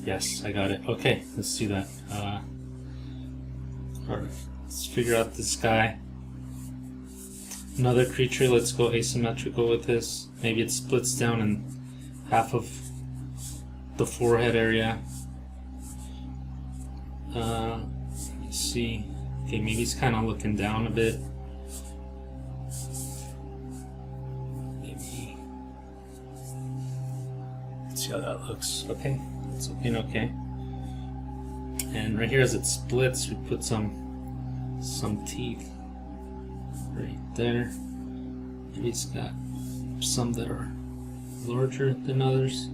Yes, I got it. Okay, let's do that. Alright, let's figure out this guy. Another creature, let's go asymmetrical with this. Maybe it splits down in half of the forehead area. Let's see. Okay, maybe he's kind of looking down a bit. Maybe. Let's see how that looks. Okay, it's looking okay. And right here, as it splits, we put some teeth right there. Maybe it's got some that are larger than others.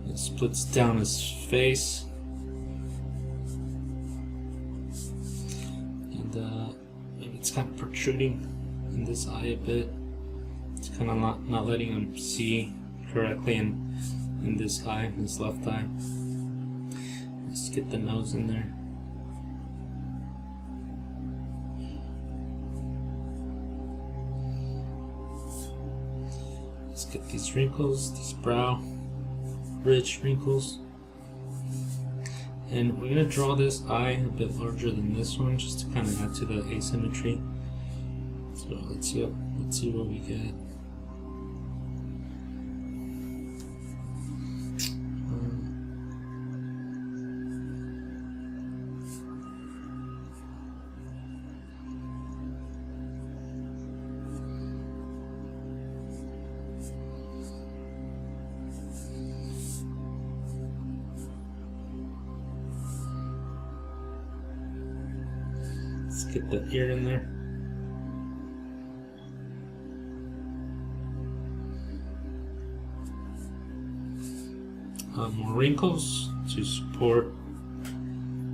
It splits down his face. Maybe it's kind of protruding in this eye a bit. It's kind of not letting him see correctly in this eye, this left eye. Let's get the nose in there. Let's get these wrinkles, these brow ridge wrinkles. And we're going to draw this eye a bit larger than this one, just to kind of add to the asymmetry. So let's see what we get. Let's get the ear in there. More wrinkles to support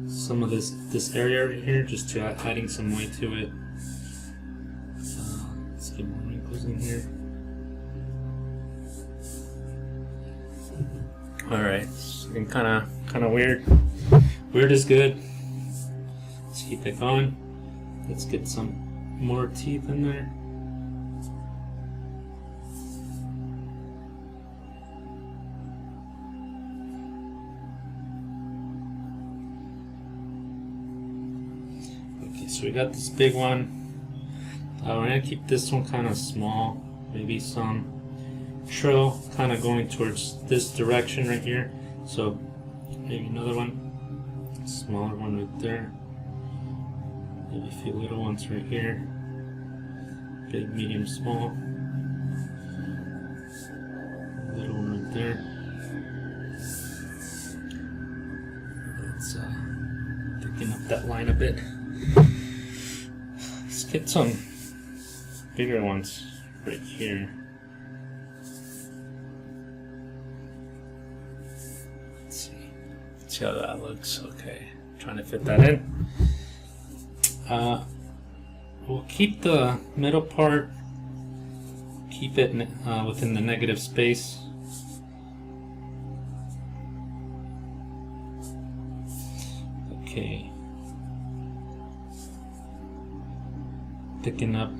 some of this area right here, just to adding some weight to it. Let's get more wrinkles in here. All right, and kind of weird. Weird is good. Let's keep it going. Let's get some more teeth in there. Okay, so we got this big one. We're gonna keep this one kind of small. Maybe some trail kind of going towards this direction right here. So maybe another one, smaller one right there. Maybe a few little ones right here. Big, medium, small. Little one right there. Let's thicken up that line a bit. Let's get some bigger ones right here. Let's see how that looks. Okay, trying to fit that in. We'll keep the middle part, keep it within the negative space. Okay. Thicken up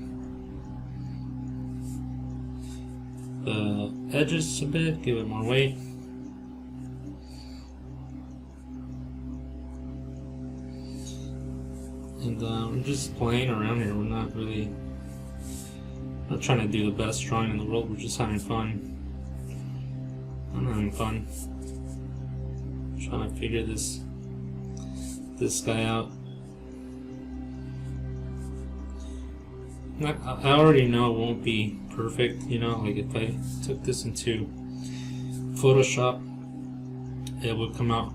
the edges a bit, give it more weight. And we're just playing around here. We're not trying to do the best drawing in the world. We're just having fun. I'm having fun. Trying to figure this guy out. I already know it won't be perfect. You know, like if I took this into Photoshop, it would come out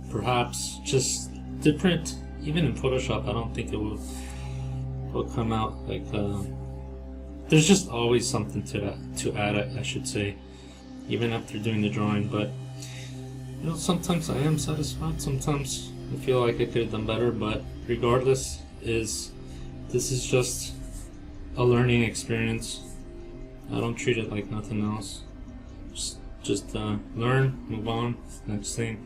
perhaps just different. Even in Photoshop, I don't think it will come out like. There's just always something to add, I should say, even after doing the drawing. But you know, sometimes I am satisfied. Sometimes I feel like I could have done better. But regardless, this is just a learning experience. I don't treat it like nothing else. Just learn, move on, next thing.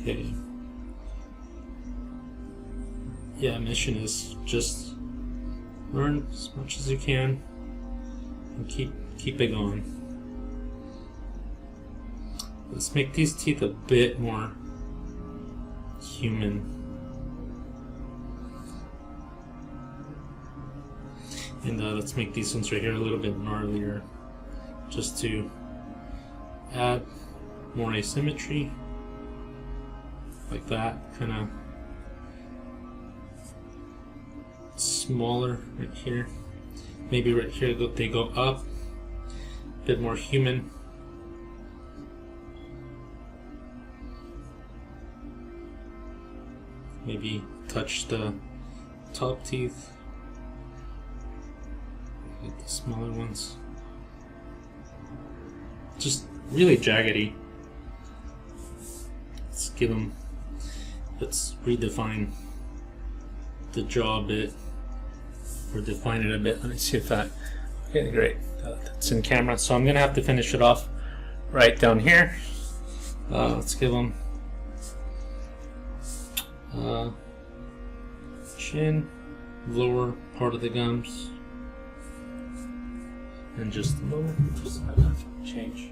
Okay. Yeah, mission is just learn as much as you can and keep it going. Let's make these teeth a bit more human. And let's make these ones right here a little bit gnarlier, just to add more asymmetry, like that, kind of smaller right here. Maybe right here they go up, a bit more human. Maybe touch the top teeth, like the smaller ones. Just really jaggedy. Let's redefine the jaw a bit, or define it a bit. Let me see if that, okay, great. That's in camera, so I'm gonna have to finish it off right down here. Let's give them chin, lower part of the gums, and just a moment, just change.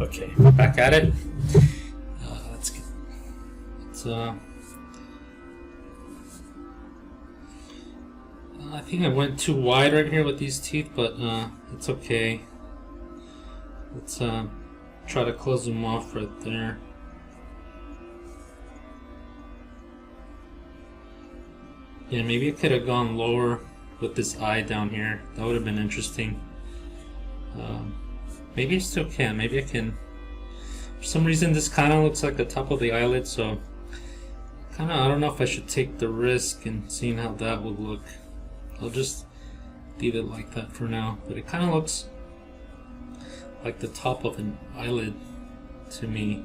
Okay, back at it. I think I went too wide right here with these teeth, but it's okay. Let's try to close them off right there. Yeah, maybe I could have gone lower with this eye down here. That would have been interesting. Maybe I still can. Maybe I can. For some reason, this kind of looks like the top of the eyelid, so I don't know if I should take the risk and seeing how that would look. I'll just leave it like that for now. But it kind of looks like the top of an eyelid to me,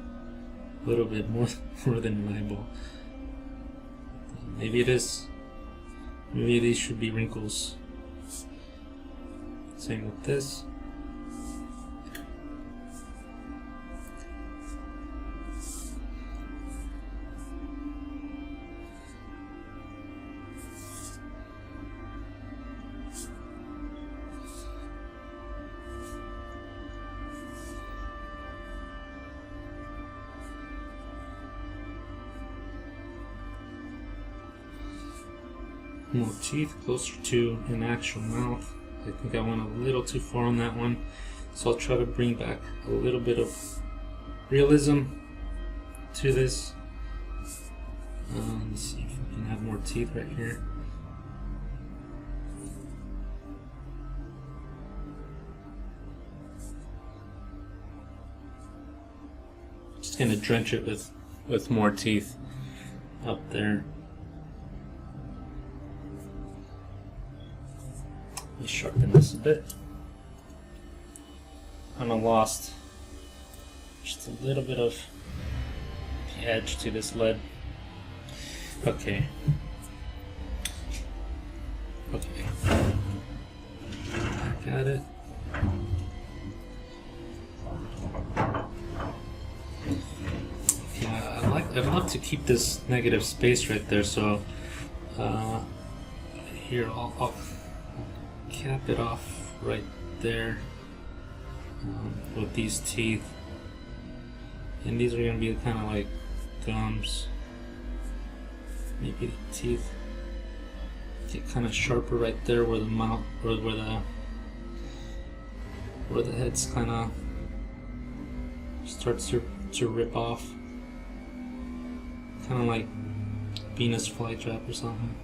a little bit more than an eyeball. Maybe it is. Maybe these should be wrinkles. Same with this. More teeth, closer to an actual mouth. I think I went a little too far on that one, so I'll try to bring back a little bit of realism to this. Let's see if we can have more teeth right here. Just gonna drench it with more teeth up there. Let me sharpen this a bit. Kind of lost just a little bit of the edge to this lead. Okay. Got it. Yeah, I'd love to keep this negative space right there. So here I'll cap it off right there with these teeth, and these are going to be kind of like gums. Maybe the teeth get kind of sharper right there where the mouth, or where the head's kind of starts to rip off, kind of like Venus flytrap or something.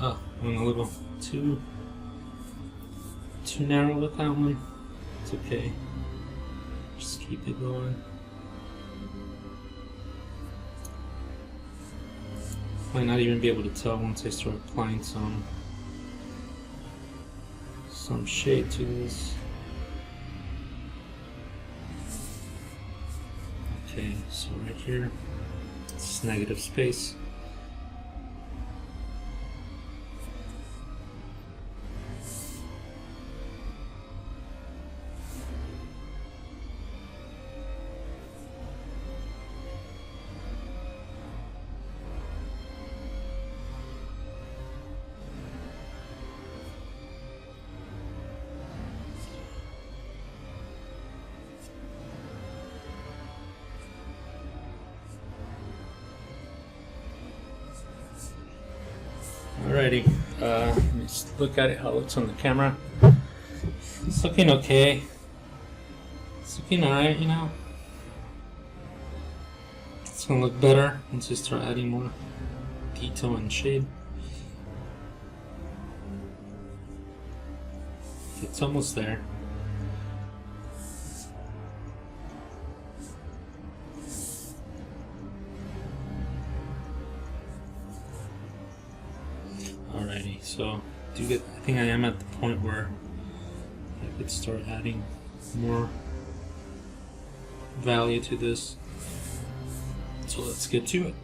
Oh, went a little too narrow with that one. It's okay. Just keep it going. Might not even be able to tell once I start applying some shade to this. Okay, so right here, it's negative space. Alrighty, let's look at it, how it looks on the camera. It's looking okay. It's looking alright, you know. It's gonna look better once you start adding more detail and shade. It's almost there. Alrighty, so I think I am at the point where I could start adding more value to this. So let's get to it.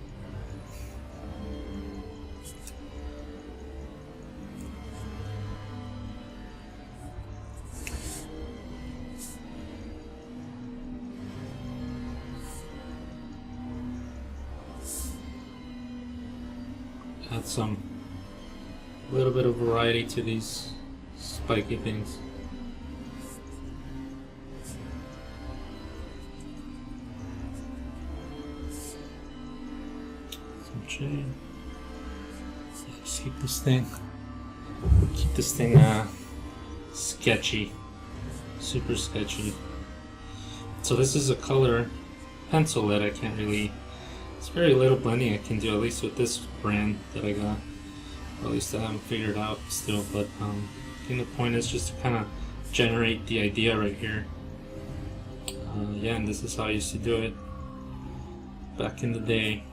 Add some little bit of variety to these spiky things. Some shade. Just keep this thing sketchy, super sketchy. So this is a color pencil that I can't really, it's very little blending I can do, at least with this brand that I got. Or at least I haven't figured out still, but I think the point is just to kind of generate the idea right here. Yeah, and this is how I used to do it back in the day,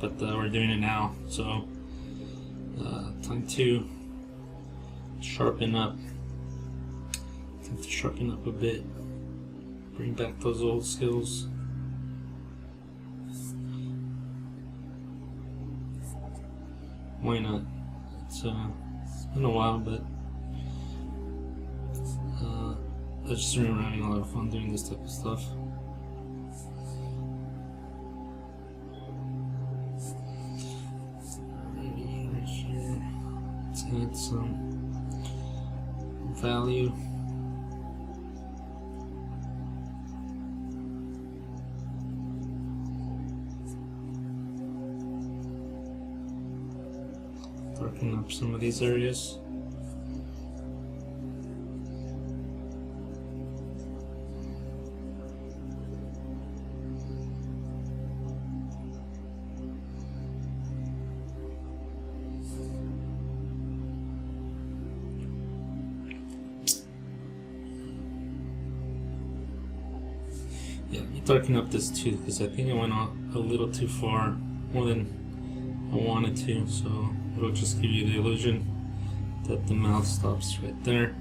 but we're doing it now, so time to sharpen up. Time to sharpen up a bit, bring back those old skills. Why not? It's been a while, but I just remember having a lot of fun doing this type of stuff. Alrighty, right here, let's add some value. Darken up some of these areas. Yeah, let me darken up this too, because I think I went a little too far, more than I wanted to, so it'll just give you the illusion that the mouth stops right there.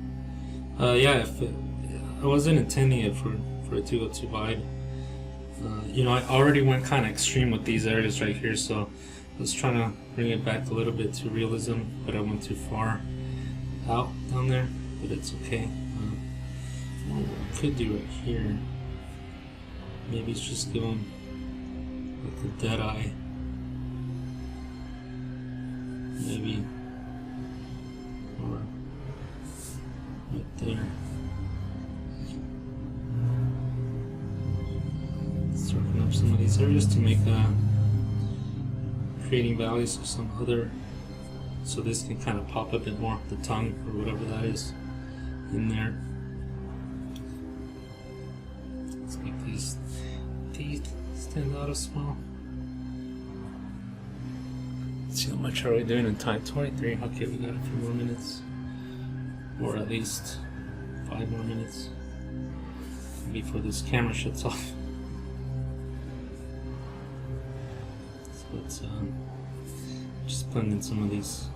Yeah, I wasn't intending it for it to go too wide. You know, I already went kind of extreme with these areas right here, so I was trying to bring it back a little bit to realism, but I went too far out down there, but it's okay. What I could do right here, maybe it's just give them like a dead eye. Maybe, or right there. Darken up some of these areas to make creating values of some other, so this can kind of pop a bit more, the tongue or whatever that is in there. Let's make these teeth stand out a small. Let's see how much are we doing in time? 23. Okay, we got a few more minutes, or at least 5 more minutes before this camera shuts off. So let's Just blend in some of these.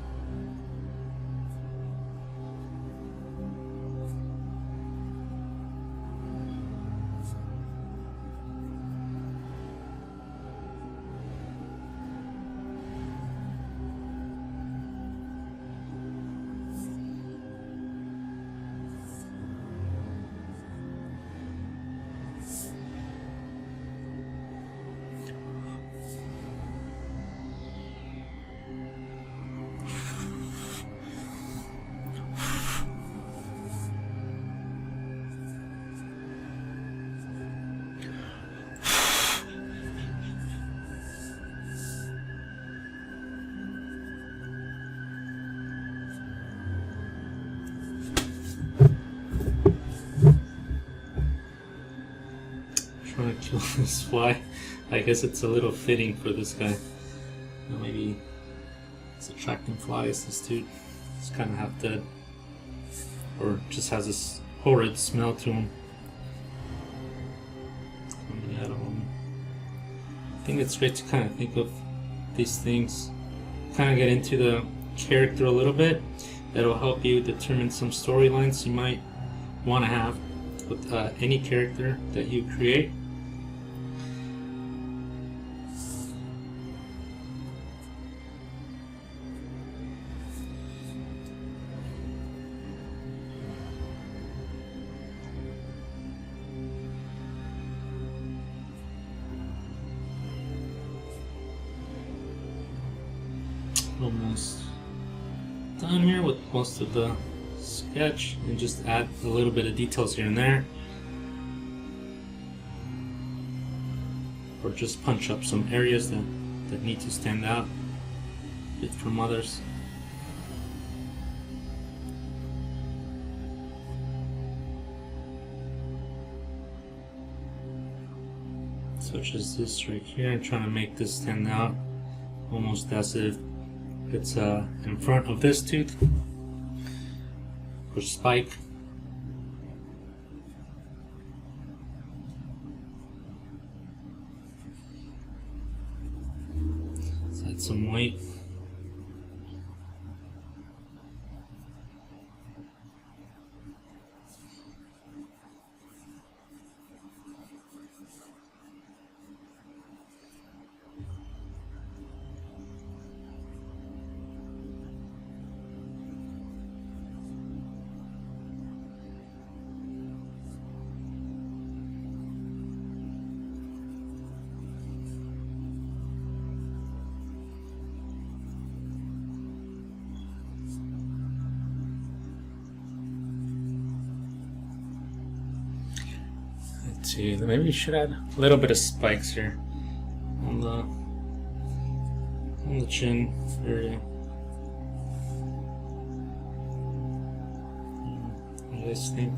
Trying to kill this fly. I guess it's a little fitting for this guy. Maybe it's attracting flies. This dude is kind of half dead, or just has this horrid smell to him. Coming out of him. I think it's great to kind of think of these things, kind of get into the character a little bit. That'll help you determine some storylines you might want to have with any character that you create. Almost done here with most of the sketch, and just add a little bit of details here and there, or just punch up some areas that need to stand out a bit from others. Such as this right here. I'm trying to make this stand out almost as if it's in front of this tooth or spike. Let's add some white. See, maybe we should add a little bit of spikes here on the chin area. What do you guys think?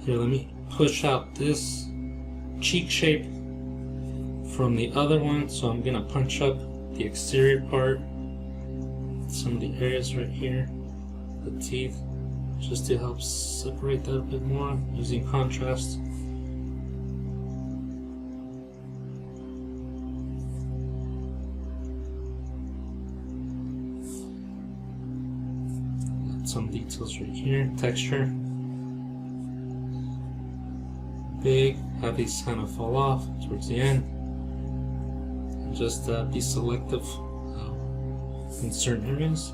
Here, let me push out this cheek shape from the other one. So I'm gonna punch up the exterior part, some of the areas right here, the teeth, just to help separate that a bit more using contrast. Some details right here, texture. Big, have these kind of fall off towards the end. And just be selective in certain areas.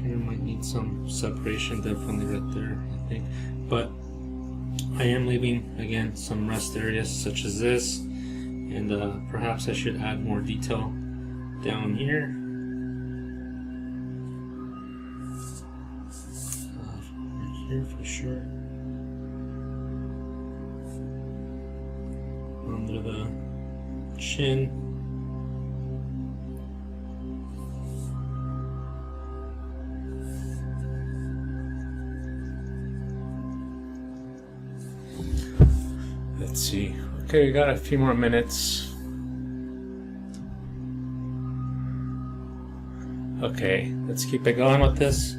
Here might need some separation, definitely right there, I think. But I am leaving again some rest areas such as this, and perhaps I should add more detail down here. Here for sure. Under the chin. Let's see. Okay, we got a few more minutes. Okay, let's keep it going with this.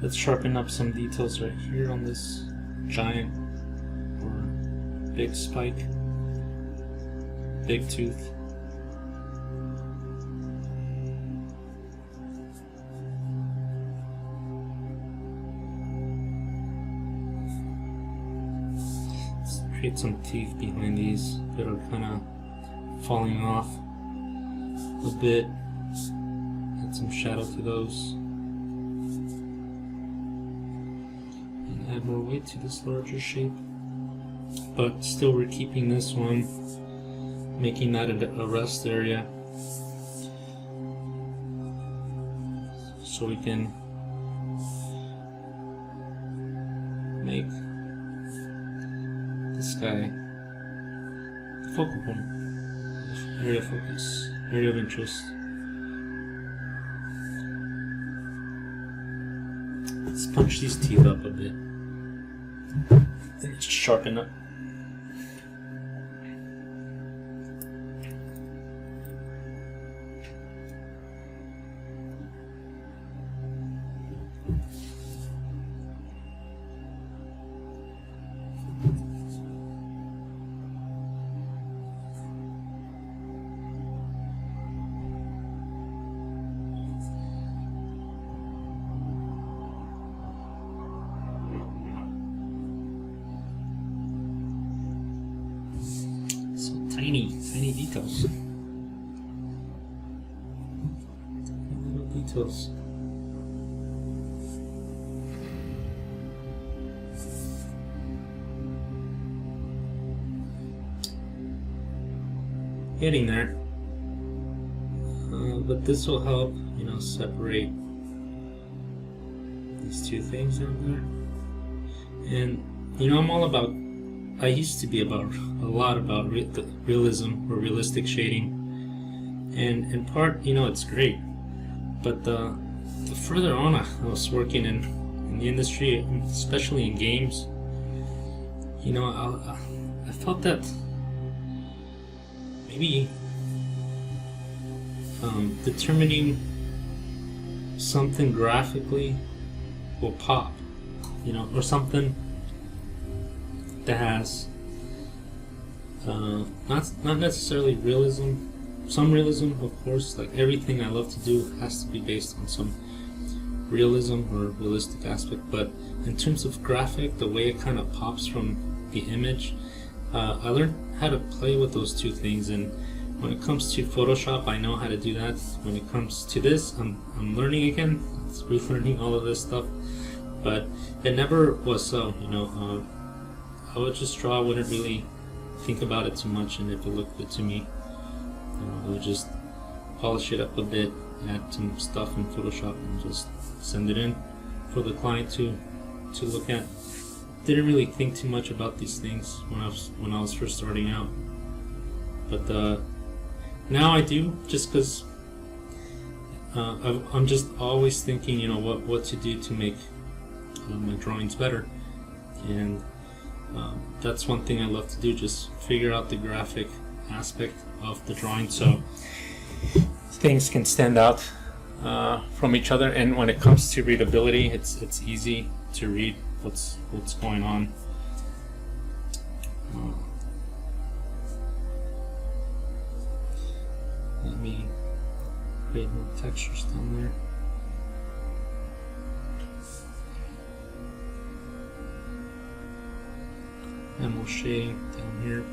Let's sharpen up some details right here on this giant or big spike, big tooth. Let's create some teeth behind these that are kind of falling off a bit. Add some shadow to those. And add more weight to this larger shape. But still we're keeping this one, making that a rest area. So we can make this guy the focal point, area of focus, area of interest. Let's punch these teeth up a bit and just sharpen up. Tiny details. Little details. Getting there. But this will help, separate these two things down there. And, I'm all about, I used to be a lot about realism or realistic shading, and in part, it's great. But the further on I was working in the industry, especially in games, I felt that maybe determining something graphically will pop, or something that has not necessarily realism, some realism, of course. Like everything I love to do has to be based on some realism or realistic aspect, but in terms of graphic, the way it kind of pops from the image, I learned how to play with those two things. And when it comes to Photoshop, I know how to do that. When it comes to this, I'm learning again. It's relearning all of this stuff, but it never was so. I would just draw, I wouldn't really think about it too much, and if it looked good to me, I would just polish it up a bit, add some stuff in Photoshop, and just send it in for the client to look at. Didn't really think too much about these things when I was first starting out, but now I do, just because I'm just always thinking, what to do to make my drawings better, and that's one thing I love to do, just figure out the graphic aspect of the drawing so things can stand out from each other. And when it comes to readability, it's easy to read what's going on. Let me create more textures down there. And more shading down here.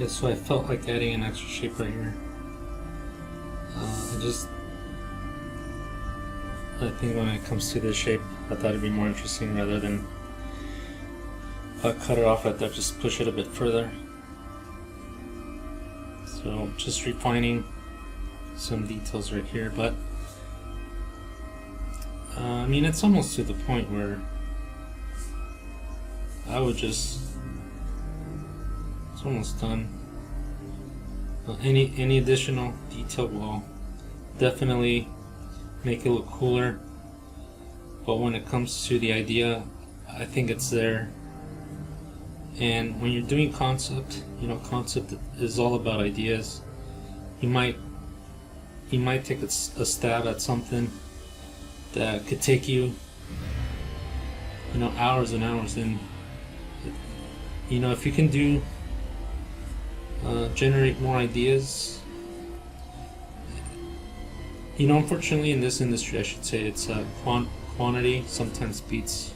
Yeah, so I felt like adding an extra shape right here. I think when it comes to this shape, I thought it'd be more interesting rather than cut it off right there, just push it a bit further. So just refining some details right here, but I mean, it's almost to the point where I would just, it's almost done. Any additional detail will definitely make it look cooler, but when it comes to the idea, I think it's there. And when you're doing concept, you know, concept is all about ideas. You might take a stab at something that could take you, you know, hours and hours. And you know, if you can do generate more ideas, you know, unfortunately in this industry, I should say, it's quantity sometimes beats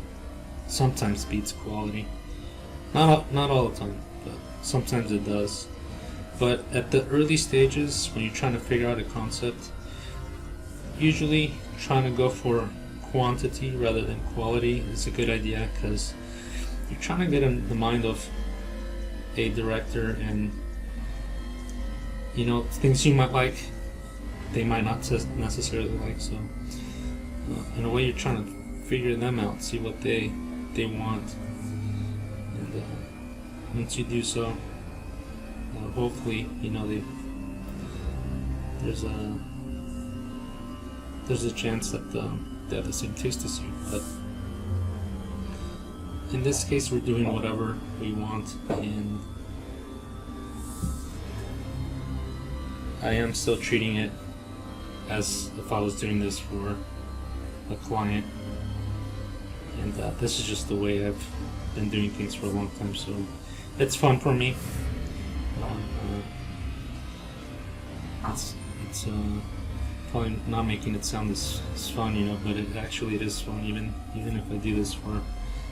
quality. Not all the time, but sometimes it does. But at the early stages, when you're trying to figure out a concept, usually trying to go for quantity rather than quality is a good idea, because you're trying to get in the mind of a director, and you know, things you might like, they might not necessarily like. So in a way, you're trying to figure them out, see what they want, and once you do so, hopefully, you know, there's a chance that they have the same taste as you. But in this case, we're doing whatever we want, and I am still treating it as if I was doing this for a client, and this is just the way I've been doing things for a long time, so it's fun for me. It's probably not making it sound as fun, you know, but it is fun. Even if I do this for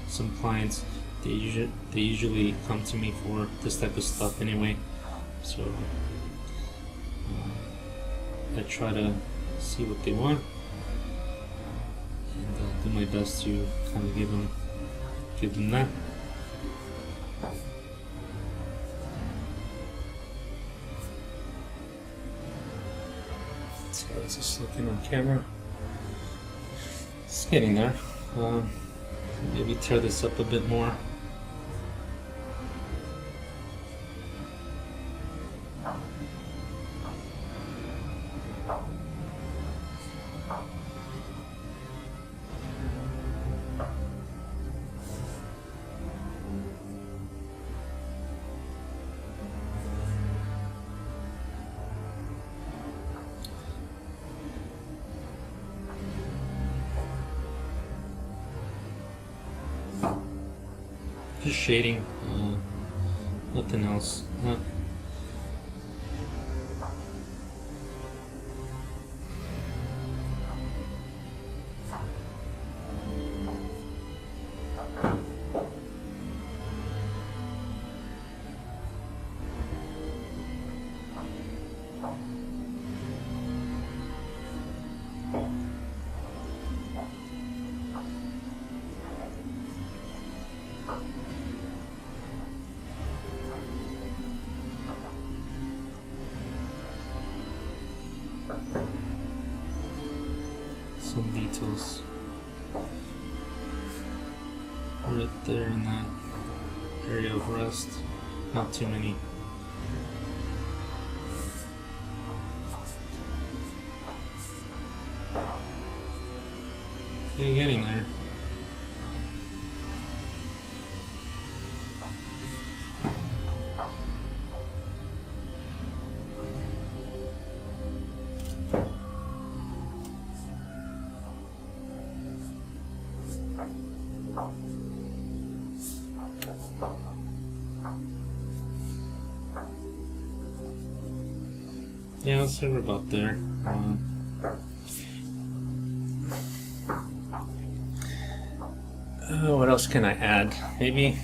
some clients, they usually come to me for this type of stuff anyway. So I try to see what they want and do my best to kind of give them that. So it's just looking on camera. It's getting there. Maybe tear this up a bit more. Just shading, nothing else. Some details right there in that area of rest, not too many. You're getting there. Yeah, let's say we're about there. What else can I add? Maybe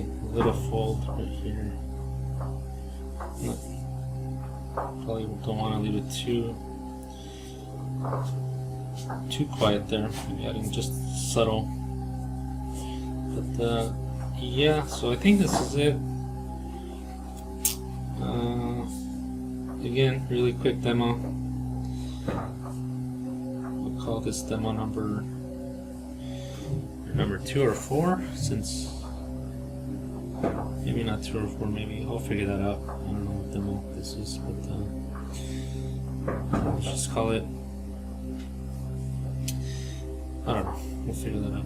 a little fold right here. Probably don't want to leave it too quiet there. Maybe adding just subtle. But yeah, so I think this is it. Again, really quick demo. We'll call this demo number 2 or 4, since maybe not 2 or 4, maybe I'll figure that out. I don't know what demo this is, but let's just call it, I don't know, we'll figure that out.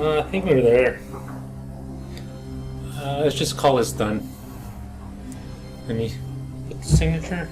I think we're there. Let's just call this done. Let me put the signature.